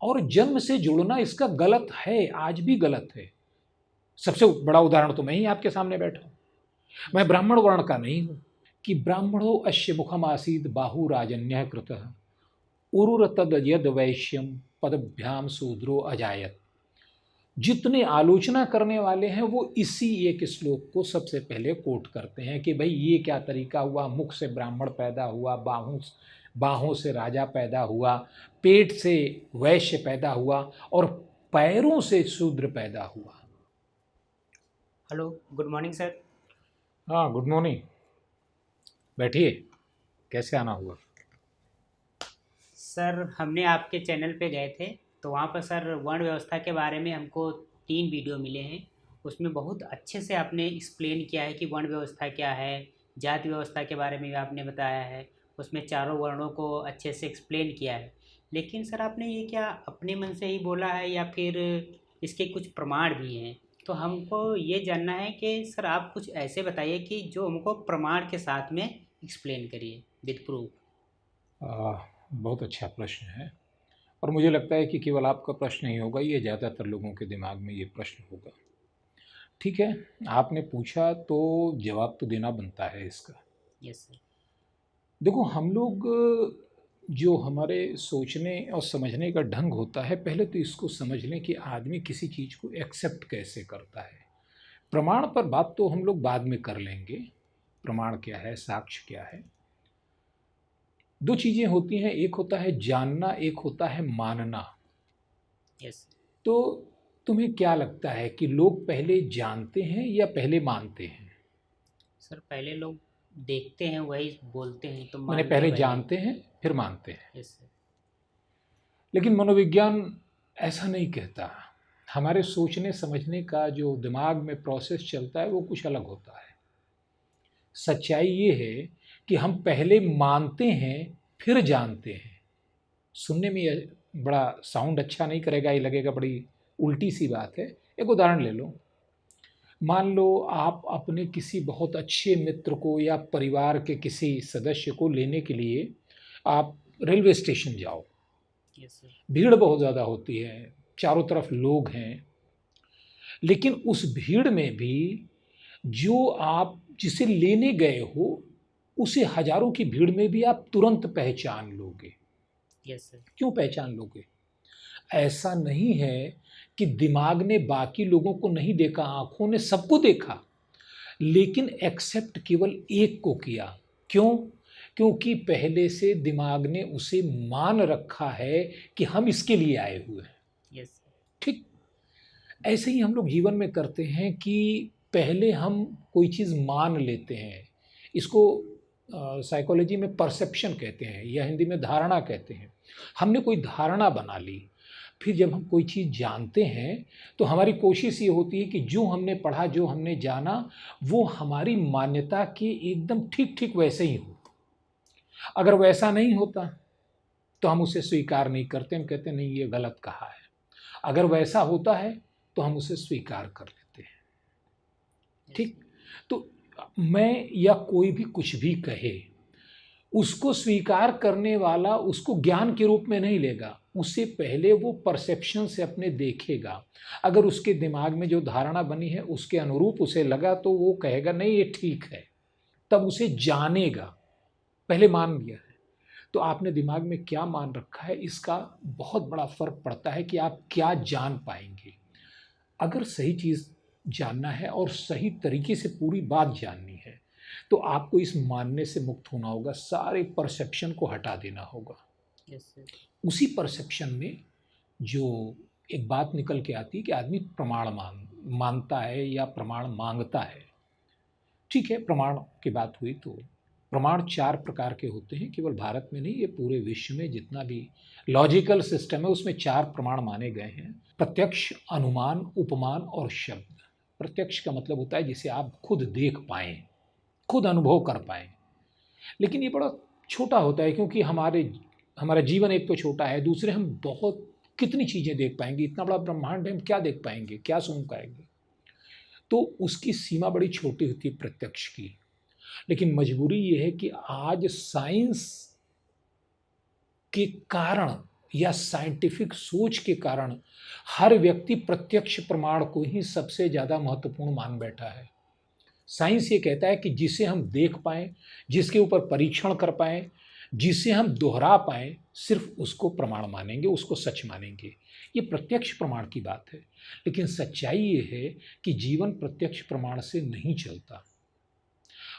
और जन्म से जुड़ना इसका गलत है, आज भी गलत है। सबसे बड़ा उदाहरण तो मैं ही आपके सामने बैठा हूँ। मैं ब्राह्मण वर्ण का नहीं हूँ कि ब्राह्मणो अश्य मुखम आसीद बाहु राजन्य कृतः उरुर तद यद वैश्यम पदभ्याम शूद्रो अजायत। जितने आलोचना करने वाले हैं वो इसी एक श्लोक को सबसे पहले कोट करते हैं कि भाई ये क्या तरीका हुआ, मुख से ब्राह्मण पैदा हुआ, बाहों से राजा पैदा हुआ, पेट से वैश्य पैदा हुआ और पैरों से शूद्र पैदा हुआ। Hello, good morning sir. हाँ, गुड मॉर्निंग। बैठिए। कैसे आना हुआ? सर हमने आपके चैनल पे गए थे, तो वहाँ पर सर वर्ण व्यवस्था के बारे में हमको 3 वीडियो मिले हैं। उसमें बहुत अच्छे से आपने एक्सप्लेन किया है कि वर्ण व्यवस्था क्या है, जाति व्यवस्था के बारे में भी आपने बताया है। उसमें चारों वर्णों को अच्छे से एक्सप्लेन किया है। लेकिन सर आपने ये क्या अपने मन से ही बोला है या फिर इसके कुछ प्रमाण भी हैं? तो हमको ये जानना है कि सर आप कुछ ऐसे बताइए कि जो हमको प्रमाण के साथ में एक्सप्लेन करिए विद प्रूफ। बहुत अच्छा प्रश्न है और मुझे लगता है कि केवल आपका प्रश्न नहीं होगा, ये ज़्यादातर लोगों के दिमाग में ये प्रश्न होगा। ठीक है, आपने पूछा तो जवाब तो देना बनता है इसका। Yes sir. देखो, हम लोग जो हमारे सोचने और समझने का ढंग होता है, पहले तो इसको समझ लें कि आदमी किसी चीज़ को एक्सेप्ट कैसे करता है। प्रमाण पर बात तो हम लोग बाद में कर लेंगे, प्रमाण क्या है, साक्ष्य क्या है। दो चीज़ें होती हैं, एक होता है जानना, एक होता है मानना। यस तो तुम्हें क्या लगता है कि लोग पहले जानते हैं या पहले मानते हैं? सर, पहले लोग देखते हैं वही बोलते हैं, तो मैंने मानते पहले वही हैं। जानते हैं फिर मानते हैं। Yes sir. लेकिन मनोविज्ञान ऐसा नहीं कहता। हमारे सोचने समझने का जो दिमाग में प्रोसेस चलता है वो कुछ अलग होता है। सच्चाई ये है कि हम पहले मानते हैं फिर जानते हैं। सुनने में ये बड़ा साउंड अच्छा नहीं करेगा, ये लगेगा बड़ी उल्टी सी बात है। एक उदाहरण ले लो। मान लो आप अपने किसी बहुत अच्छे मित्र को या परिवार के किसी सदस्य को लेने के लिए आप रेलवे स्टेशन जाओ। Yes sir. भीड़ बहुत ज़्यादा होती है, चारों तरफ लोग हैं, लेकिन उस भीड़ में भी जो आप जिसे लेने गए हो उसे हजारों की भीड़ में भी आप तुरंत पहचान लोगे। Yes sir. क्यों पहचान लोगे? ऐसा नहीं है कि दिमाग ने बाकी लोगों को नहीं देखा, आंखों ने सबको देखा, लेकिन एक्सेप्ट केवल एक को किया। क्यों? क्योंकि पहले से दिमाग ने उसे मान रखा है कि हम इसके लिए आए हुए हैं। Yes sir. ठीक ऐसे ही हम लोग जीवन में करते हैं कि पहले हम कोई चीज़ मान लेते हैं। इसको साइकोलॉजी में परसेप्शन कहते हैं या हिंदी में धारणा कहते हैं। हमने कोई धारणा बना ली, फिर जब हम कोई चीज़ जानते हैं तो हमारी कोशिश ये होती है कि जो हमने पढ़ा, जो हमने जाना, वो हमारी मान्यता के एकदम ठीक ठीक वैसे ही हो। अगर वैसा नहीं होता तो हम उसे स्वीकार नहीं करते, हम कहते नहीं ये गलत कहा है। अगर वैसा होता है तो हम उसे स्वीकार कर लेते हैं। यस ठीक। सर। तो मैं या कोई भी कुछ भी कहे, उसको स्वीकार करने वाला उसको ज्ञान के रूप में नहीं लेगा, उससे पहले वो परसेप्शन से अपने देखेगा। अगर उसके दिमाग में जो धारणा बनी है उसके अनुरूप उसे लगा तो वो कहेगा नहीं ये ठीक है, तब उसे जानेगा। पहले मान लिया है तो आपने दिमाग में क्या मान रखा है, इसका बहुत बड़ा फर्क पड़ता है कि आप क्या जान पाएंगे। अगर सही चीज़ जानना है और सही तरीके से पूरी बात जाननी है तो आपको इस मानने से मुक्त होना होगा, सारे परसेप्शन को हटा देना होगा। Yes sir. उसी परसेप्शन में जो एक बात निकल के आती है कि आदमी प्रमाण मानता है या प्रमाण मांगता है। ठीक है, प्रमाण की बात हुई तो प्रमाण 4 प्रकार के होते हैं। केवल भारत में नहीं, ये पूरे विश्व में जितना भी लॉजिकल सिस्टम है उसमें 4 प्रमाण माने गए हैं। प्रत्यक्ष, अनुमान, उपमान और शब्द। प्रत्यक्ष का मतलब होता है जिसे आप खुद देख पाएँ, खुद अनुभव कर पाएँ। लेकिन ये बड़ा छोटा होता है क्योंकि हमारा जीवन एक तो छोटा है, दूसरे हम बहुत कितनी चीज़ें देख पाएंगे, इतना बड़ा ब्रह्मांड में हम क्या देख पाएंगे, क्या सुन पाएंगे। तो उसकी सीमा बड़ी छोटी होती है प्रत्यक्ष की। लेकिन मजबूरी ये है कि आज साइंस के कारण या साइंटिफिक सोच के कारण हर व्यक्ति प्रत्यक्ष प्रमाण को ही सबसे ज़्यादा महत्वपूर्ण मान बैठा है। साइंस ये कहता है कि जिसे हम देख पाएँ, जिसके ऊपर परीक्षण कर पाएँ, जिसे हम दोहरा पाएँ, सिर्फ उसको प्रमाण मानेंगे, उसको सच मानेंगे। ये प्रत्यक्ष प्रमाण की बात है। लेकिन सच्चाई ये है कि जीवन प्रत्यक्ष प्रमाण से नहीं चलता,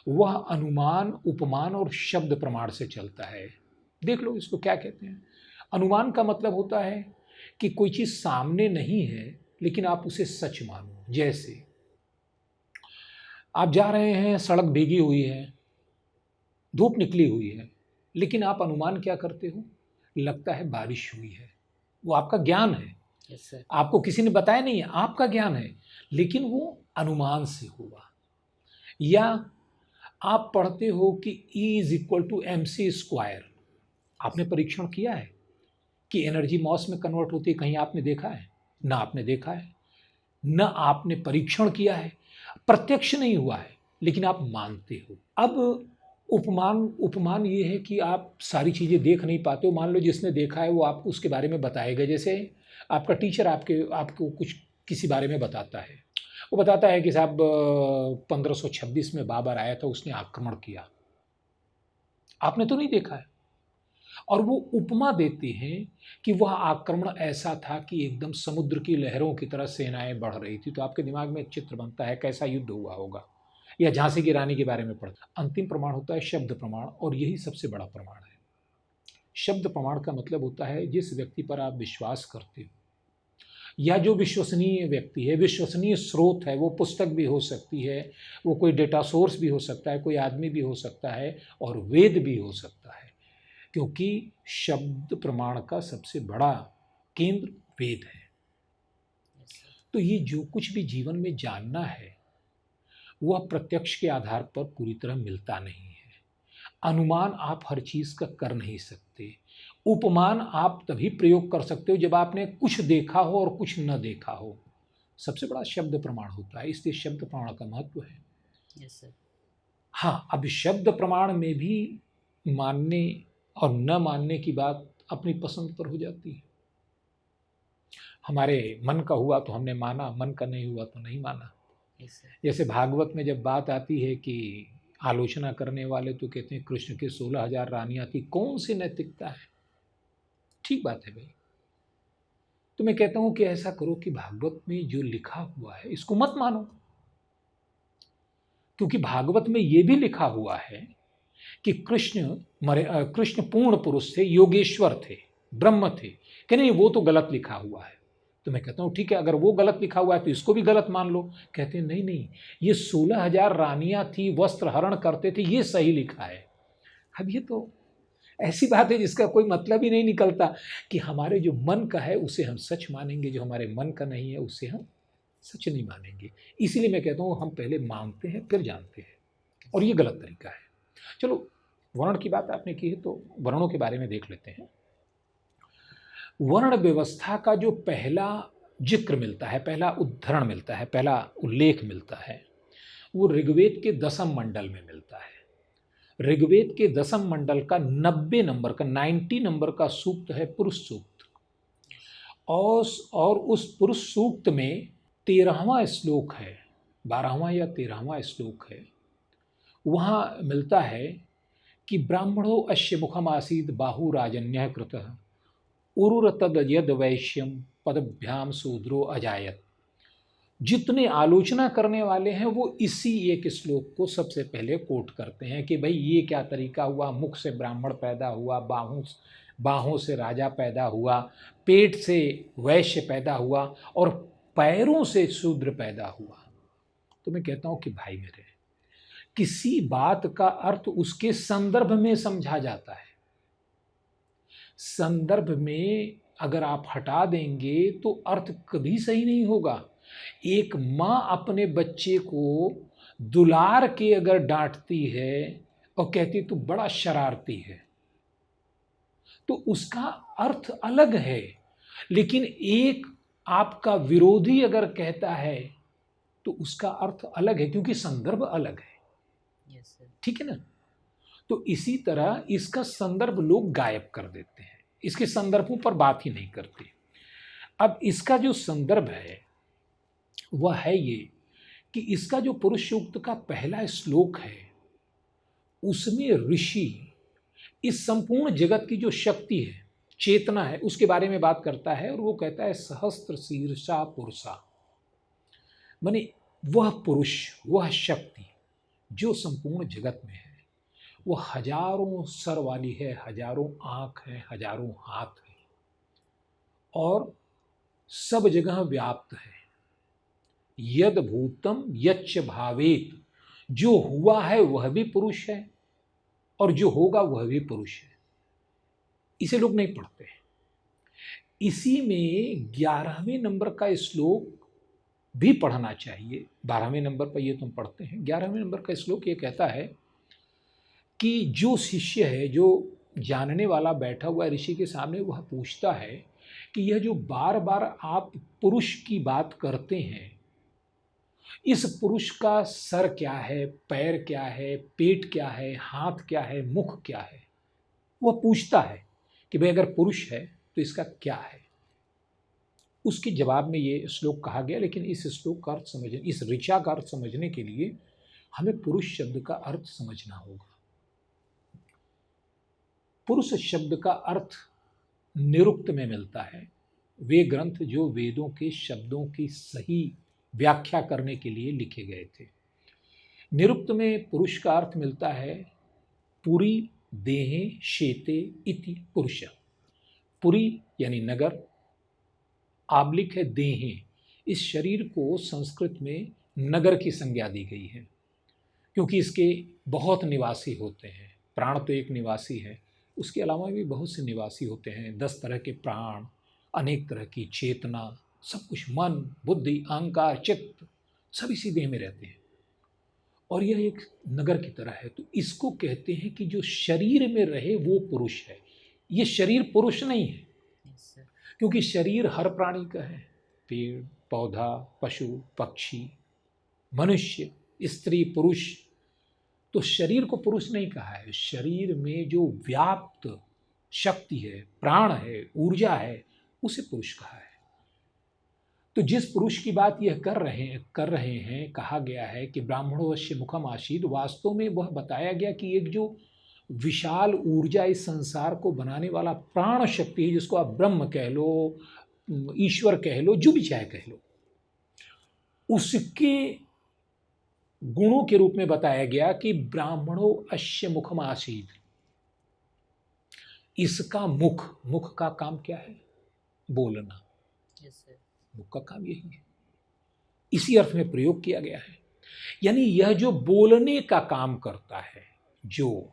वह अनुमान, उपमान और शब्द प्रमाण से चलता है। देख लो इसको क्या कहते हैं। अनुमान का मतलब होता है कि कोई चीज़ सामने नहीं है लेकिन आप उसे सच मानो। जैसे आप जा रहे हैं, सड़क भीगी हुई है, धूप निकली हुई है, लेकिन आप अनुमान क्या करते हो? लगता है बारिश हुई है। वो आपका ज्ञान है, यस सर। आपको किसी ने बताया नहीं है, आपका ज्ञान है, लेकिन वो अनुमान से हुआ। या आप पढ़ते हो कि E = mc²। आपने परीक्षण किया है कि एनर्जी मॉस में कन्वर्ट होती है? कहीं आपने देखा है? ना आपने देखा है, न आपने परीक्षण किया है, प्रत्यक्ष नहीं हुआ है, लेकिन आप मानते हो। अब उपमान ये है कि आप सारी चीज़ें देख नहीं पाते हो। मान लो जिसने देखा है वो आपको उसके बारे में बताएगा। जैसे आपका टीचर आपको कुछ किसी बारे में बताता है, वो बताता है कि साहब 1526 में बाबर आया था, उसने आक्रमण किया। आपने तो नहीं देखा है, और वो उपमा देते हैं कि वह आक्रमण ऐसा था कि एकदम समुद्र की लहरों की तरह सेनाएं बढ़ रही थी। तो आपके दिमाग में एक चित्र बनता है कैसा युद्ध हुआ होगा, या झांसी की रानी के बारे में पढ़ता। अंतिम प्रमाण होता है शब्द प्रमाण, और यही सबसे बड़ा प्रमाण है। शब्द प्रमाण का मतलब होता है जिस व्यक्ति पर आप विश्वास करते हो, या जो विश्वसनीय व्यक्ति है, विश्वसनीय स्रोत है। वो पुस्तक भी हो सकती है, वो कोई डेटा सोर्स भी हो सकता है, कोई आदमी भी हो सकता है, और वेद भी हो सकता है, क्योंकि शब्द प्रमाण का सबसे बड़ा केंद्र वेद है। तो ये जो कुछ भी जीवन में जानना है वह प्रत्यक्ष के आधार पर पूरी तरह मिलता नहीं है। अनुमान आप हर चीज़ का कर नहीं सकते। उपमान आप तभी प्रयोग कर सकते हो जब आपने कुछ देखा हो और कुछ न देखा हो। सबसे बड़ा शब्द प्रमाण होता है, इसलिए शब्द प्रमाण का महत्व है। Yes sir. हाँ, अब शब्द प्रमाण में भी मानने और न मानने की बात अपनी पसंद पर हो जाती है। हमारे मन का हुआ तो हमने माना, मन का नहीं हुआ तो नहीं माना। Yes sir. जैसे भागवत में जब बात आती है कि आलोचना करने वाले तो कहते हैं कृष्ण के 16,000 रानियां थी, कौन सी नैतिकता है? ठीक बात है भाई। तो मैं कहता हूं कि ऐसा करो कि भागवत में जो लिखा हुआ है इसको मत मानो, क्योंकि भागवत में यह भी लिखा हुआ है कि कृष्ण पूर्ण पुरुष थे, योगेश्वर थे, ब्रह्म थे। कि नहीं, वो तो गलत लिखा हुआ है। तो मैं कहता हूँ ठीक है, अगर वो गलत लिखा हुआ है तो इसको भी गलत मान लो। कहते हैं नहीं नहीं, ये 16,000 रानियां थी, वस्त्र हरण करते थे, ये सही लिखा है। अब ये तो ऐसी बात है जिसका कोई मतलब ही नहीं निकलता कि हमारे जो मन का है उसे हम सच मानेंगे, जो हमारे मन का नहीं है उसे हम सच नहीं मानेंगे। इसीलिए मैं कहता हूँ हम पहले मानते हैं फिर जानते हैं, और ये गलत तरीका है। चलो, वर्ण की बात आपने की है तो वर्णों के बारे में देख लेते हैं। वर्ण व्यवस्था का जो पहला जिक्र मिलता है, पहला उद्धरण मिलता है, पहला उल्लेख मिलता है, वो ऋग्वेद के 10वें मंडल में मिलता है। ऋग्वेद के 10वें मंडल का 90 नंबर का सूक्त है पुरुष सूक्त, और उस पुरुष सूक्त में 13वां श्लोक है, 12वां या 13वां श्लोक है। वहाँ मिलता है कि ब्राह्मणो अश्य मुखम आसीद बाहु राजन्य कृतः उरुरतद यद वैश्यम पदभ्याम शूद्रो अजायत। जितने आलोचना करने वाले हैं वो इसी एक श्लोक को सबसे पहले कोट करते हैं कि भाई ये क्या तरीका हुआ, मुख से ब्राह्मण पैदा हुआ, बाहों से राजा पैदा हुआ, पेट से वैश्य पैदा हुआ, और पैरों से शूद्र पैदा हुआ। तो मैं कहता हूँ कि भाई मेरे, किसी बात का अर्थ उसके संदर्भ में समझा जाता है। संदर्भ में अगर आप हटा देंगे तो अर्थ कभी सही नहीं होगा। एक माँ अपने बच्चे को दुलार के अगर डांटती है और कहती तू बड़ा शरारती है, तो उसका अर्थ अलग है। लेकिन एक आपका विरोधी अगर कहता है तो उसका अर्थ अलग है, क्योंकि संदर्भ अलग है। Yes sir. ठीक है ना? तो इसी तरह इसका संदर्भ लोग गायब कर देते हैं। इसके संदर्भों पर बात ही नहीं करते। अब इसका जो संदर्भ है वह है ये कि इसका जो पुरुष सूक्त का पहला श्लोक है उसमें ऋषि इस संपूर्ण जगत की जो शक्ति है, चेतना है, उसके बारे में बात करता है और वो कहता है सहस्त्र शीर्षा पुरुषा, माने वह पुरुष, वह शक्ति जो संपूर्ण जगत में है, वो हजारों सर वाली है, हजारों आँख है, हजारों हाथ है और सब जगह व्याप्त है। यद भूतम यच्च भावेत, जो हुआ है वह भी पुरुष है और जो होगा वह भी पुरुष है। इसे लोग नहीं पढ़ते। इसी में 11वें नंबर का श्लोक भी पढ़ना चाहिए। 12वें नंबर पर ये तुम पढ़ते हैं। 11वें नंबर का श्लोक ये कहता है कि जो शिष्य है, जो जानने वाला बैठा हुआ ऋषि के सामने, वह पूछता है कि यह जो बार बार आप पुरुष की बात करते हैं, इस पुरुष का सर क्या है, पैर क्या है, पेट क्या है, हाथ क्या है, मुख क्या है। वह पूछता है कि भाई अगर पुरुष है तो इसका क्या है। उसके जवाब में ये श्लोक कहा गया, लेकिन इस श्लोक का अर्थ समझने, इस ऋचा का अर्थ समझने के लिए हमें पुरुष शब्द का अर्थ समझना होगा। पुरुष शब्द का अर्थ निरुक्त में मिलता है। वे ग्रंथ जो वेदों के शब्दों की सही व्याख्या करने के लिए लिखे गए थे। निरुक्त में पुरुष का अर्थ मिलता है पुरी देहे शेते इति पुरुष। पुरी यानी नगर, आबलिक है देहे। इस शरीर को संस्कृत में नगर की संज्ञा दी गई है क्योंकि इसके बहुत निवासी होते हैं। प्राण तो एक निवासी है, उसके अलावा भी बहुत से निवासी होते हैं। 10 तरह के प्राण, अनेक तरह की चेतना, सब कुछ, मन, बुद्धि, अहंकार, चित्त, सब इसी देह में रहते हैं और यह एक नगर की तरह है। तो इसको कहते हैं कि जो शरीर में रहे वो पुरुष है। ये शरीर पुरुष नहीं है क्योंकि शरीर हर प्राणी का है। पेड़, पौधा, पशु, पक्षी, मनुष्य, स्त्री, पुरुष। तो शरीर को पुरुष नहीं कहा है। शरीर में जो व्याप्त शक्ति है, प्राण है, ऊर्जा है, उसे पुरुष कहा है। तो जिस पुरुष की बात यह कर रहे हैं, कहा गया है कि ब्राह्मणोऽस्य मुखम आसीत्, वास्तव में वह बताया गया कि एक जो विशाल ऊर्जा इस संसार को बनाने वाला प्राण शक्ति है, जिसको आप ब्रह्म कह लो, ईश्वर कह लो, जो भी चाहे कह लो, उसके गुणों के रूप में बताया गया कि ब्राह्मणो अस्य मुखम आसीत्। इसका मुख का काम क्या है? बोलना। मुख का काम यही है। इसी अर्थ में प्रयोग किया गया है। यानी यह जो बोलने का काम करता है, जो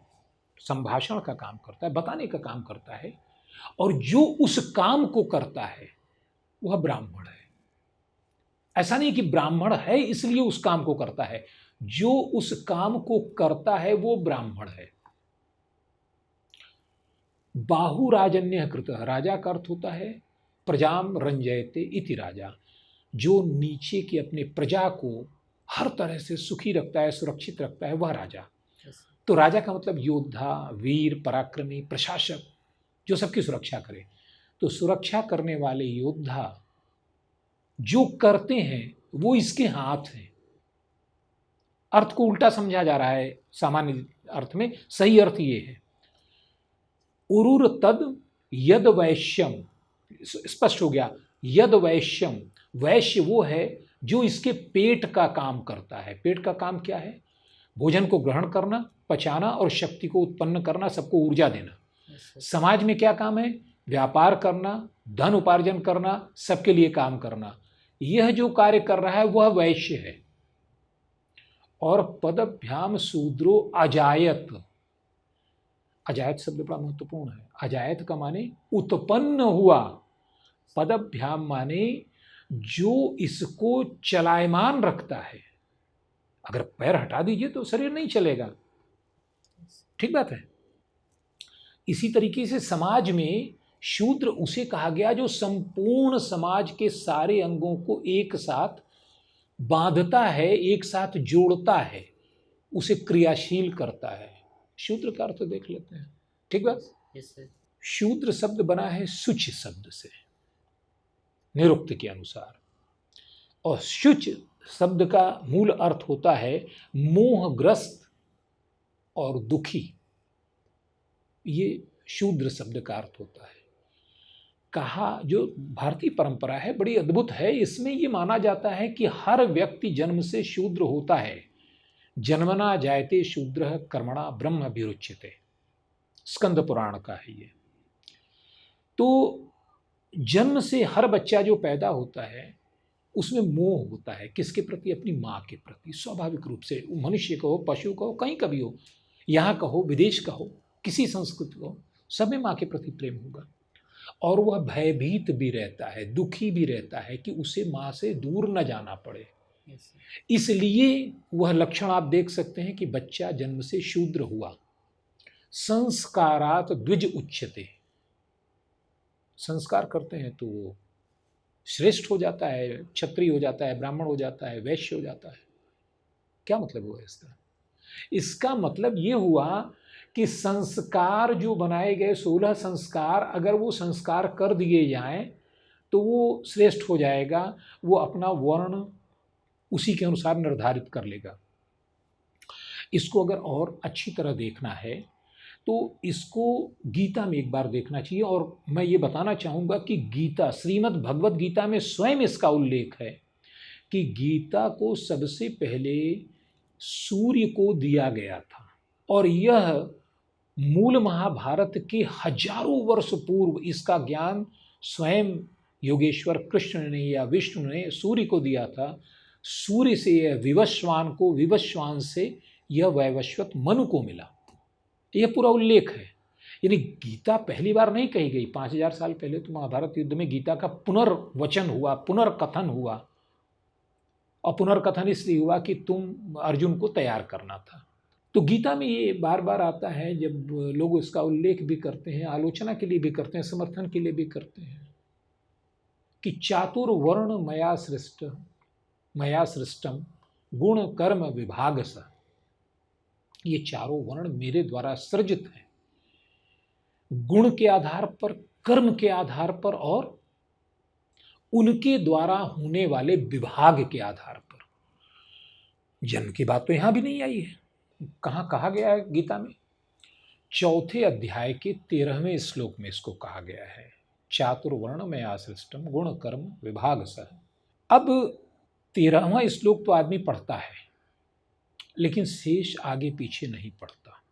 संभाषण का काम करता है, बताने का काम करता है, और जो उस काम को करता है वह ब्राह्मण है। ऐसा नहीं कि ब्राह्मण है इसलिए उस काम को करता है। जो उस काम को करता है वो ब्राह्मण है। बाहुराजन्य कृत, राजा का अर्थ होता है प्रजाम रंजयते इति राजा, जो नीचे की अपने प्रजा को हर तरह से सुखी रखता है, सुरक्षित रखता है, वह राजा। तो राजा का मतलब योद्धा, वीर, पराक्रमी, प्रशासक, जो सबकी सुरक्षा करे। तो सुरक्षा करने वाले योद्धा जो करते हैं वो इसके हाथ हैं। अर्थ को उल्टा समझा जा रहा है सामान्य अर्थ में, सही अर्थ ये है उरुर तद यद वैश्यम। स्पष्ट हो गया। यद वैश्यम, वैश्य वो है जो इसके पेट का काम करता है। पेट का काम क्या है? भोजन को ग्रहण करना, पचाना और शक्ति को उत्पन्न करना, सबको ऊर्जा देना। समाज में क्या काम है? व्यापार करना, धन उपार्जन करना, सबके लिए काम करना। यह जो कार्य कर रहा है वह वैश्य है। और पदभ्याम शूद्रो अजायत, अजायत शब्द बड़ा महत्वपूर्ण है। अजायत का माने उत्पन्न हुआ, पदभ्याम माने जो इसको चलायमान रखता है। अगर पैर हटा दीजिए तो शरीर नहीं चलेगा, ठीक बात है। इसी तरीके से समाज में शूद्र उसे कहा गया जो संपूर्ण समाज के सारे अंगों को एक साथ बांधता है, एक साथ जोड़ता है, उसे क्रियाशील करता है। शूद्र का अर्थ देख लेते हैं, ठीक बात। शूद्र शब्द बना है शुच शब्द से, निरुक्त के अनुसार, और शुच शब्द का मूल अर्थ होता है मोहग्रस्त और दुखी। ये शूद्र शब्द का अर्थ होता है। कहा जो भारतीय परंपरा है बड़ी अद्भुत है। इसमें ये माना जाता है कि हर व्यक्ति जन्म से शूद्र होता है। जन्मना जायते शूद्र कर्मणा ब्रह्म अभिरुच्यते, स्कंद पुराण का है ये। तो जन्म से हर बच्चा जो पैदा होता है उसमें मोह होता है। किसके प्रति? अपनी माँ के प्रति। स्वाभाविक रूप से मनुष्य का हो, पशु का हो, कहीं का भी हो, यहाँ का हो, विदेश का हो, किसी संस्कृति हो, सब में माँ के प्रति प्रेम होगा। और वह भयभीत भी रहता है, दुखी भी रहता है कि उसे माँ से दूर न जाना पड़े। इसलिए वह लक्षण आप देख सकते हैं कि बच्चा जन्म से शूद्र हुआ। संस्कारात द्विज उच्यते, संस्कार करते हैं तो वो श्रेष्ठ हो जाता है, क्षत्रिय हो जाता है, ब्राह्मण हो जाता है, वैश्य हो जाता है। क्या मतलब हुआ इसका? इसका मतलब ये हुआ कि संस्कार जो बनाए गए 16 संस्कार, अगर वो संस्कार कर दिए जाएं तो वो श्रेष्ठ हो जाएगा। वो अपना वर्ण उसी के अनुसार निर्धारित कर लेगा। इसको अगर और अच्छी तरह देखना है तो इसको गीता में एक बार देखना चाहिए। और मैं ये बताना चाहूँगा कि गीता, श्रीमद् भगवद गीता में स्वयं इसका उल्लेख है कि गीता को सबसे पहले सूर्य को दिया गया था, और यह मूल महाभारत के हजारों वर्ष पूर्व इसका ज्ञान स्वयं योगेश्वर कृष्ण ने या विष्णु ने सूर्य को दिया था। सूर्य से यह विवस्वान को, विवस्वान से यह वैवस्वत मनु को मिला। यह पूरा उल्लेख है। यानी गीता पहली बार नहीं कही गई। 5000 साल पहले तो महाभारत युद्ध में गीता का पुनर्वचन हुआ, पुनर्कथन हुआ। और पुनर्कथन इसलिए हुआ कि तुम अर्जुन को तैयार करना था। तो गीता में ये बार बार आता है, जब लोग इसका उल्लेख भी करते हैं, आलोचना के लिए भी करते हैं, समर्थन के लिए भी करते हैं, कि चातुर्वर्ण मया सृष्टम गुण कर्म विभाग सा। ये चारों वर्ण मेरे द्वारा सृजित हैं, गुण के आधार पर, कर्म के आधार पर, और उनके द्वारा होने वाले विभाग के आधार पर। जन्म की बात तो यहां भी नहीं आई है। कहाँ कहा गया है गीता में? 4 अध्याय के 13वें श्लोक में इसको कहा गया है, चातुर्वर्ण मया सृष्टम गुण कर्म विभाग सह। अब 13वां श्लोक तो आदमी पढ़ता है, लेकिन शेष आगे पीछे नहीं पढ़ता।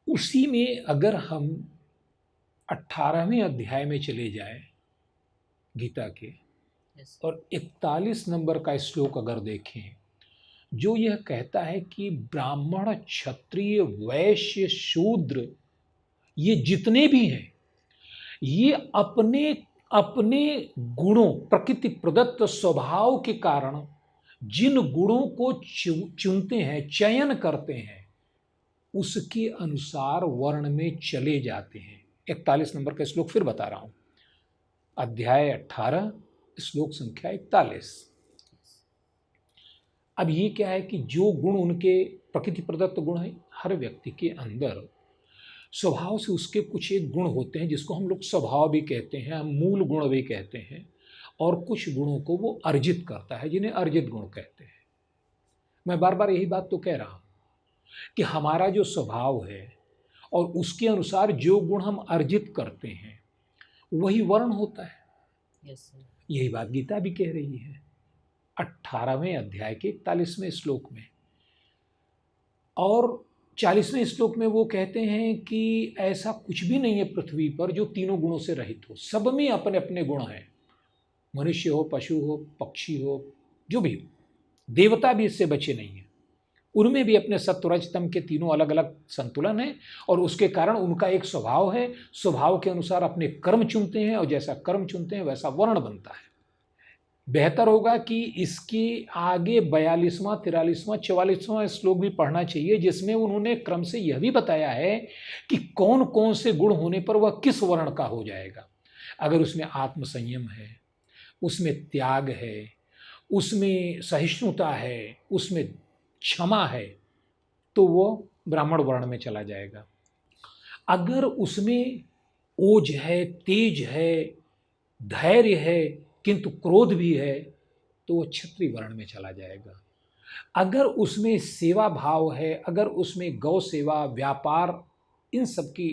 उसी में अगर हम 18वें अध्याय में चले जाएं गीता के, और 41 नंबर का श्लोक अगर देखें, जो यह कहता है कि ब्राह्मण, क्षत्रिय, वैश्य, शूद्र, ये जितने भी हैं, ये अपने अपने गुणों, प्रकृति प्रदत्त स्वभाव के कारण जिन गुणों को चुनते हैं, चयन करते हैं, उसके अनुसार वर्ण में चले जाते हैं। 41 नंबर का श्लोक फिर बता रहा हूं, अध्याय 18 श्लोक संख्या 41। अब ये क्या है कि जो गुण उनके प्रकृति प्रदत्त गुण है, हर व्यक्ति के अंदर स्वभाव से उसके कुछ एक गुण होते हैं, जिसको हम लोग स्वभाव भी कहते हैं, हम मूल गुण भी कहते हैं, और कुछ गुणों को वो अर्जित करता है, जिन्हें अर्जित गुण कहते हैं। मैं बार बार यही बात तो कह रहा हूं कि हमारा जो स्वभाव है और उसके अनुसार जो गुण हम अर्जित करते हैं, वही वर्ण होता है। यही बात गीता भी कह रही है 18वें अध्याय के 41वें श्लोक में। और 40वें श्लोक में वो कहते हैं कि ऐसा कुछ भी नहीं है पृथ्वी पर जो तीनों गुणों से रहित हो। सब में अपने अपने गुण हैं, मनुष्य हो, पशु हो, पक्षी हो, जो भी हो, देवता भी इससे बचे नहीं हैं। उनमें भी अपने सत्व रज तम के तीनों अलग अलग संतुलन है, और उसके कारण उनका एक स्वभाव है। स्वभाव के अनुसार अपने कर्म चुनते हैं, और जैसा कर्म चुनते हैं वैसा वर्ण बनता है। बेहतर होगा कि इसके आगे 42वां, 43वां, 44वां श्लोक भी पढ़ना चाहिए, जिसमें उन्होंने क्रम से यह भी बताया है कि कौन कौन से गुण होने पर वह किस वर्ण का हो जाएगा। अगर उसमें आत्मसंयम है, उसमें त्याग है, उसमें सहिष्णुता है, उसमें क्षमा है, तो वो ब्राह्मण वर्ण में चला जाएगा। अगर उसमें ओज है, तेज है, धैर्य है, किंतु क्रोध भी है, तो वो क्षत्रिय वर्ण में चला जाएगा। अगर उसमें सेवा भाव है, अगर उसमें गौ सेवा, व्यापार, इन सब की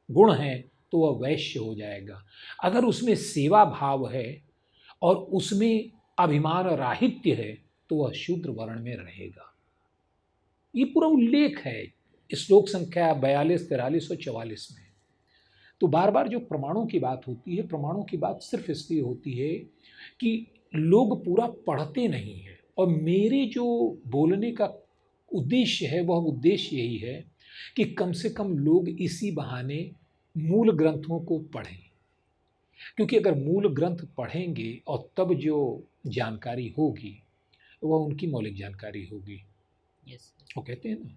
गुण हैं, तो वह वैश्य हो जाएगा। अगर उसमें सेवा भाव है और उसमें अभिमान राहित्य है, तो वह शूद्र वर्ण में रहेगा। ये पूरा उल्लेख है श्लोक संख्या 42, 43 और 44 में। तो बार बार जो प्रमाणों की बात होती है, प्रमाणों की बात सिर्फ इसलिए होती है कि लोग पूरा पढ़ते नहीं हैं, और मेरे जो बोलने का उद्देश्य है वह उद्देश्य यही है कि कम से कम लोग इसी बहाने मूल ग्रंथों को पढ़ें। क्योंकि अगर मूल ग्रंथ पढ़ेंगे और तब जो जानकारी होगी वह उनकी मौलिक जानकारी होगी। यस। वो कहते हैं ना,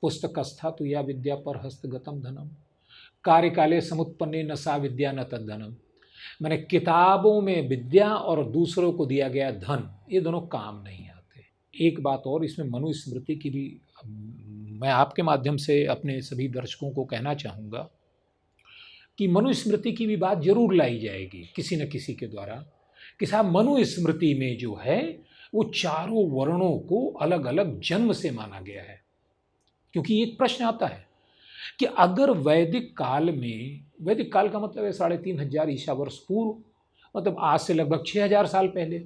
पुस्तकस्था तो या विद्या पर हस्तगतम धनम, कार्यकाले समुत्पन्ने न सा विद्या न तद्धनम। मैंने किताबों में विद्या और दूसरों को दिया गया धन, ये दोनों काम नहीं आते। एक बात और, इसमें मनुस्मृति की भी मैं आपके माध्यम से अपने सभी दर्शकों को कहना चाहूँगा कि मनुस्मृति की भी बात जरूर लाई जाएगी किसी न किसी के द्वारा, कि साहब मनुस्मृति में जो है वो चारों वर्णों को अलग अलग जन्म से माना गया है। क्योंकि एक प्रश्न आता है कि अगर वैदिक काल में, वैदिक काल का मतलब है 3500 ईसा वर्ष पूर्व, मतलब आज से लगभग 6000 साल पहले,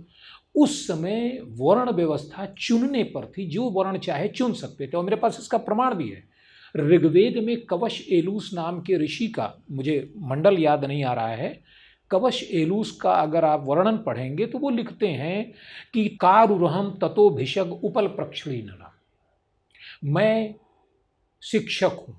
उस समय वर्ण व्यवस्था चुनने पर थी, जो वर्ण चाहे चुन सकते थे। और मेरे पास इसका प्रमाण भी है। ऋग्वेद में कवश एलूस नाम के ऋषि का, मुझे मंडल याद नहीं आ रहा है, कवश एलूस का अगर आप वर्णन पढ़ेंगे तो वो लिखते हैं कि कारुरहम ततो भिषग उपल प्रक्षणी नना, मैं शिक्षक हूँ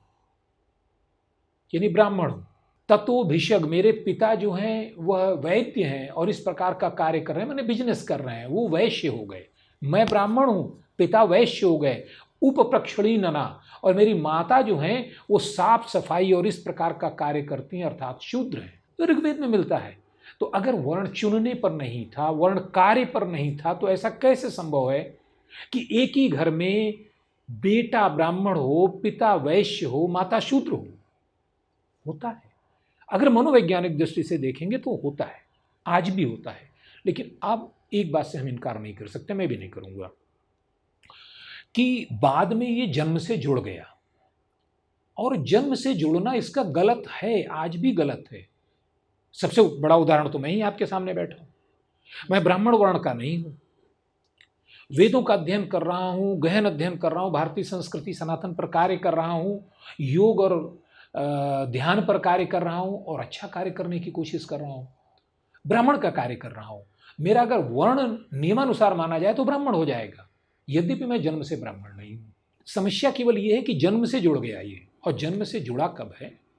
यानी ब्राह्मण हूँ, ततो भिषग, मेरे पिता जो हैं वह वैद्य हैं और इस प्रकार का कार्य कर रहे हैं, मैंने बिजनेस कर रहे हैं, वो वैश्य हो गए। मैं ब्राह्मण हूँ, पिता वैश्य हो गए, उपप्रक्षणी नना, और मेरी माता जो हैं वो साफ सफाई और इस प्रकार का कार्य करती हैं, अर्थात शूद्र हैं। तो ऋग्वेद में मिलता है। तो अगर वर्ण चुनने पर नहीं था, वर्ण कार्य पर नहीं था, तो ऐसा कैसे संभव है कि एक ही घर में बेटा ब्राह्मण हो, पिता वैश्य हो, माता शूद्र हो? होता है। अगर मनोवैज्ञानिक दृष्टि से देखेंगे तो होता है, आज भी होता है। लेकिन अब एक बात से हम इनकार नहीं कर सकते, मैं भी नहीं करूंगा, कि बाद में ये जन्म से जुड़ गया, और जन्म से जुड़ना इसका गलत है, आज भी गलत है। सबसे बड़ा उदाहरण तो मैं ही आपके सामने बैठा हूं। मैं ब्राह्मण वर्ण का नहीं हूं, वेदों का अध्ययन कर रहा हूं, गहन अध्ययन कर रहा हूं, भारतीय संस्कृति सनातन पर कार्य कर रहा हूं, योग और ध्यान पर कार्य कर रहा हूं, और अच्छा कार्य करने की कोशिश कर रहा हूं, ब्राह्मण का कार्य कर रहा हूं। मेरा अगर वर्ण नियमानुसार माना जाए तो ब्राह्मण हो जाएगा, यद्यपि मैं जन्म से ब्राह्मण नहीं हूं। समस्या केवल ये है कि जन्म से जुड़ गया ये, और जन्म से जुड़ा कब है?